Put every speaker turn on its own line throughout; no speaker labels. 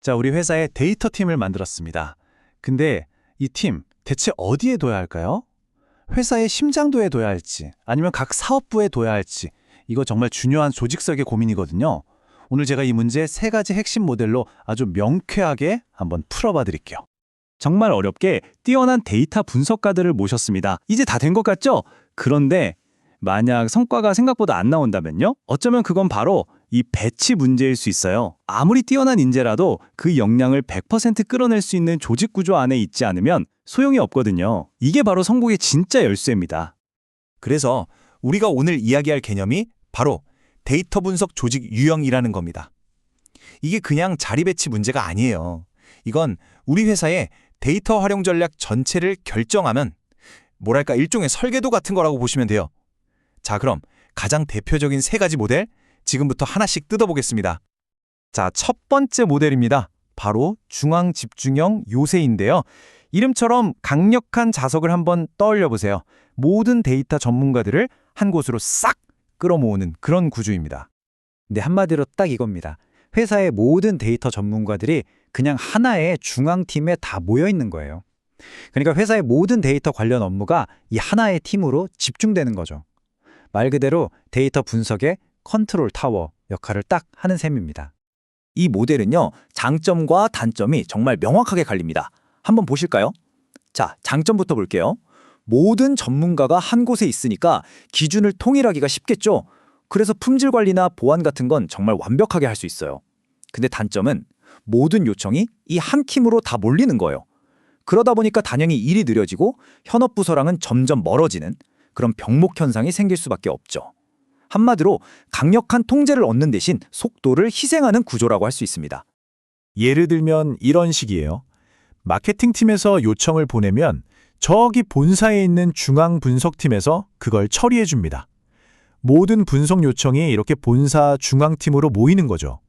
자, 우리 회사에 데이터 팀을 만들었습니다. 근데 이 팀 대체 어디에 둬야 할까요? 회사의 심장도에 둬야 할지, 아니면 각 사업부에 둬야 할지, 이거 정말 중요한 조직설계 고민이거든요. 오늘 제가 이 문제 세 가지 핵심 모델로 아주 명쾌하게 한번 풀어봐 드릴게요.
정말 어렵게 뛰어난 데이터 분석가들을 모셨습니다. 이제 다 된 것 같죠? 그런데 만약 성과가 생각보다 안 나온다면요? 어쩌면 그건 바로 이 배치 문제일 수 있어요. 아무리 뛰어난 인재라도 그 역량을 100% 끌어낼 수 있는 조직 구조 안에 있지 않으면 소용이 없거든요. 이게 바로 성공의 진짜 열쇠입니다.
그래서 우리가 오늘 이야기할 개념이 바로 데이터 분석 조직 유형이라는 겁니다. 이게 그냥 자리 배치 문제가 아니에요. 이건 우리 회사의 데이터 활용 전략 전체를 결정하면 뭐랄까 일종의 설계도 같은 거라고 보시면 돼요. 자, 그럼 가장 대표적인 세 가지 모델 지금부터 하나씩 뜯어보겠습니다. 자, 첫 번째 모델입니다. 바로 중앙 집중형 요새인데요. 이름처럼 강력한 자석을 한번 떠올려 보세요. 모든 데이터 전문가들을 한 곳으로 싹 끌어모으는 그런 구조입니다.
근데 한마디로 딱 이겁니다. 회사의 모든 데이터 전문가들이 그냥 하나의 중앙팀에 다 모여 있는 거예요. 그러니까 회사의 모든 데이터 관련 업무가 이 하나의 팀으로 집중되는 거죠. 말 그대로 데이터 분석의 컨트롤 타워 역할을 딱 하는 셈입니다.
이 모델은요, 장점과 단점이 정말 명확하게 갈립니다. 한번 보실까요? 자, 장점부터 볼게요. 모든 전문가가 한 곳에 있으니까 기준을 통일하기가 쉽겠죠. 그래서 품질 관리나 보안 같은 건 정말 완벽하게 할 수 있어요. 근데 단점은 모든 요청이 이 한 팀으로 다 몰리는 거예요. 그러다 보니까 단연히 일이 느려지고 현업 부서랑은 점점 멀어지는 그런 병목 현상이 생길 수밖에 없죠. 한마디로 강력한 통제를 얻는 대신 속도를 희생하는 구조라고 할 수 있습니다.
예를 들면 이런 식이에요. 마케팅팀에서 요청을 보내면 저기 본사에 있는 중앙 분석팀에서 그걸 처리해 줍니다. 모든 분석 요청이 이렇게 본사 중앙팀으로 모이는 거죠.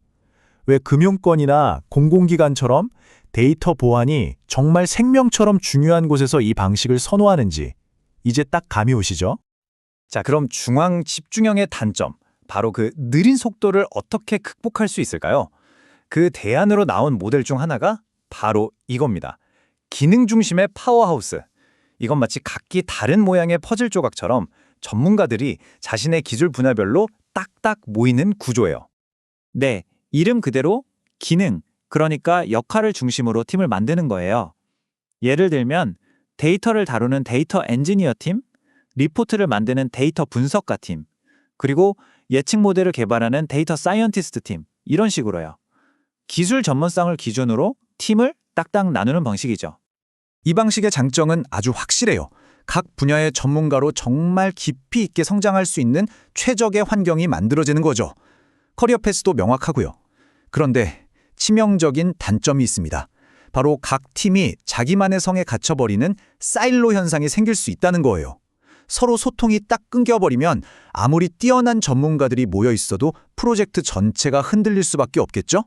왜 금융권이나 공공기관처럼 데이터 보안이 정말 생명처럼 중요한 곳에서 이 방식을 선호하는지 이제 딱 감이 오시죠?
자, 그럼 중앙 집중형의 단점, 바로 그 느린 속도를 어떻게 극복할 수 있을까요? 그 대안으로 나온 모델 중 하나가 바로 이겁니다. 기능 중심의 파워하우스. 이건 마치 각기 다른 모양의 퍼즐 조각처럼 전문가들이 자신의 기술 분야별로 딱딱 모이는 구조예요. 네, 이름 그대로 기능, 그러니까 역할을 중심으로 팀을 만드는 거예요. 예를 들면 데이터를 다루는 데이터 엔지니어 팀, 리포트를 만드는 데이터 분석가 팀, 그리고 예측 모델을 개발하는 데이터 사이언티스트 팀, 이런 식으로요. 기술 전문성을 기준으로 팀을 딱딱 나누는 방식이죠.
이 방식의 장점은 아주 확실해요. 각 분야의 전문가로 정말 깊이 있게 성장할 수 있는 최적의 환경이 만들어지는 거죠. 커리어 패스도 명확하고요. 그런데 치명적인 단점이 있습니다. 바로 각 팀이 자기만의 성에 갇혀버리는 사일로 현상이 생길 수 있다는 거예요. 서로 소통이 딱 끊겨버리면 아무리 뛰어난 전문가들이 모여 있어도 프로젝트 전체가 흔들릴 수밖에 없겠죠?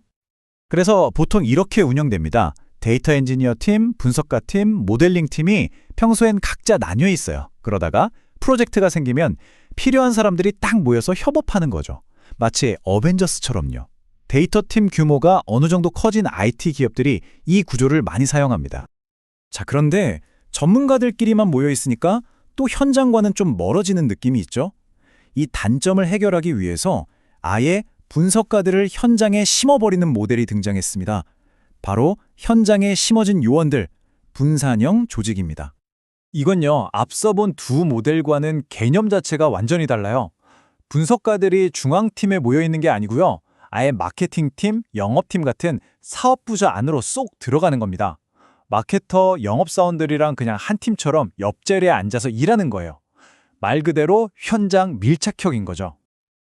그래서 보통 이렇게 운영됩니다. 데이터 엔지니어 팀, 분석가 팀, 모델링 팀이 평소엔 각자 나뉘어 있어요. 그러다가 프로젝트가 생기면 필요한 사람들이 딱 모여서 협업하는 거죠. 마치 어벤져스처럼요. 데이터 팀 규모가 어느 정도 커진 IT 기업들이 이 구조를 많이 사용합니다. 자, 그런데 전문가들끼리만 모여 있으니까 또 현장과는 좀 멀어지는 느낌이 있죠? 이 단점을 해결하기 위해서 아예 분석가들을 현장에 심어버리는 모델이 등장했습니다. 바로 현장에 심어진 요원들, 분산형 조직입니다. 이건요, 앞서 본 두 모델과는 개념 자체가 완전히 달라요. 분석가들이 중앙팀에 모여 있는 게 아니고요. 아예 마케팅팀, 영업팀 같은 사업부서 안으로 쏙 들어가는 겁니다. 마케터, 영업사원들이랑 그냥 한 팀처럼 옆자리에 앉아서 일하는 거예요. 말 그대로 현장 밀착형인 거죠.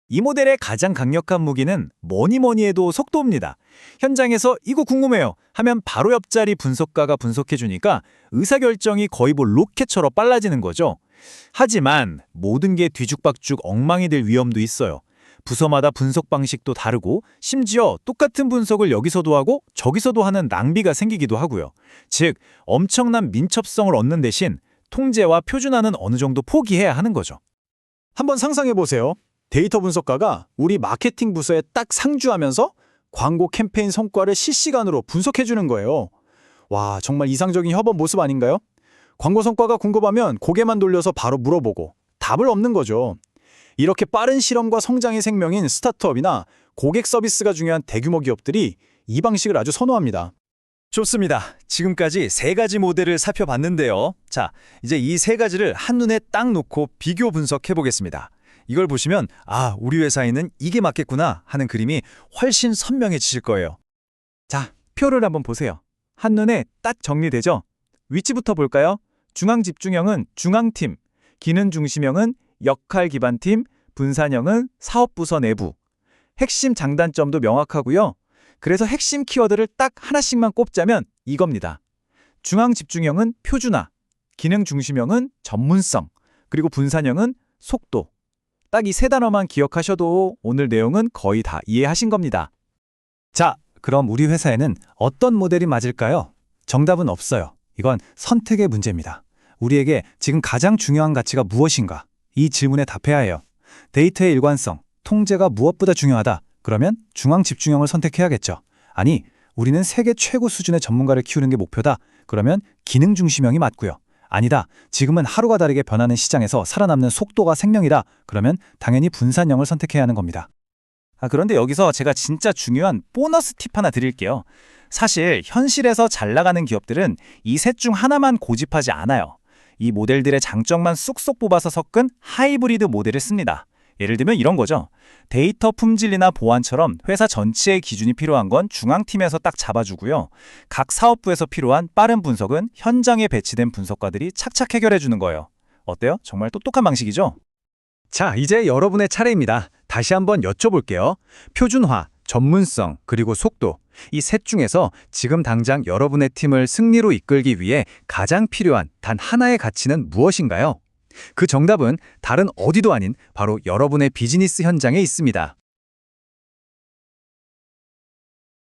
이 모델의 가장 강력한 무기는 뭐니 해도 속도입니다. 현장에서 이거 궁금해요 하면 바로 옆자리 분석가가 분석해주니까 의사결정이 거의 로켓처럼 빨라지는 거죠. 하지만 모든 게 뒤죽박죽 엉망이 될 위험도 있어요. 부서마다 분석 방식도 다르고 심지어 똑같은 분석을 여기서도 하고 저기서도 하는 낭비가 생기기도 하고요. 즉, 엄청난 민첩성을 얻는 대신 통제와 표준화는 어느 정도 포기해야 하는 거죠.
한번 상상해 보세요. 데이터 분석가가 우리 마케팅 부서에 딱 상주하면서 광고 캠페인 성과를 실시간으로 분석해 주는 거예요. 와, 정말 이상적인 협업 모습 아닌가요? 광고 성과가 궁금하면 고개만 돌려서 바로 물어보고 답을 얻는 거죠. 이렇게 빠른 실험과 성장의 생명인 스타트업이나 고객 서비스가 중요한 대규모 기업들이 이 방식을 아주 선호합니다.
좋습니다. 지금까지 3가지 모델을 살펴봤는데요. 자, 이제 이 3가지를 한눈에 딱 놓고 비교 분석해 보겠습니다. 이걸 보시면 아, 우리 회사에는 이게 맞겠구나 하는 그림이 훨씬 선명해지실 거예요.
자, 표를 한번 보세요. 한눈에 딱 정리되죠? 위치부터 볼까요? 중앙 집중형은 중앙팀, 기능 중심형은 역할 기반팀, 분산형은 사업부서 내부. 핵심 장단점도 명확하고요. 그래서 핵심 키워드를 딱 하나씩만 꼽자면 이겁니다. 중앙 집중형은 표준화, 기능 중심형은 전문성, 그리고 분산형은 속도. 딱 이 3단어만 기억하셔도 오늘 내용은 거의 다 이해하신 겁니다.
자, 그럼 우리 회사에는 어떤 모델이 맞을까요? 정답은 없어요. 이건 선택의 문제입니다. 우리에게 지금 가장 중요한 가치가 무엇인가? 이 질문에 답해야 해요. 데이터의 일관성, 통제가 무엇보다 중요하다. 그러면 중앙 집중형을 선택해야겠죠. 아니, 우리는 세계 최고 수준의 전문가를 키우는 게 목표다. 그러면 기능 중심형이 맞고요. 아니다. 지금은 하루가 다르게 변하는 시장에서 살아남는 속도가 생명이다. 그러면 당연히 분산형을 선택해야 하는 겁니다.
그런데 여기서 제가 진짜 중요한 보너스 팁 하나 드릴게요. 사실 현실에서 잘 나가는 기업들은 이 셋 중 하나만 고집하지 않아요. 이 모델들의 장점만 쏙쏙 뽑아서 섞은 하이브리드 모델을 씁니다. 예를 들면 이런 거죠. 데이터 품질이나 보안처럼 회사 전체의 기준이 필요한 건 중앙팀에서 딱 잡아주고요. 각 사업부에서 필요한 빠른 분석은 현장에 배치된 분석가들이 착착 해결해 주는 거예요. 어때요? 정말 똑똑한 방식이죠?
자, 이제 여러분의 차례입니다. 다시 한번 여쭤볼게요. 표준화, 전문성, 그리고 속도. 이 셋 중에서 지금 당장 여러분의 팀을 승리로 이끌기 위해 가장 필요한 단 하나의 가치는 무엇인가요? 그 정답은 다른 어디도 아닌 바로 여러분의 비즈니스 현장에 있습니다.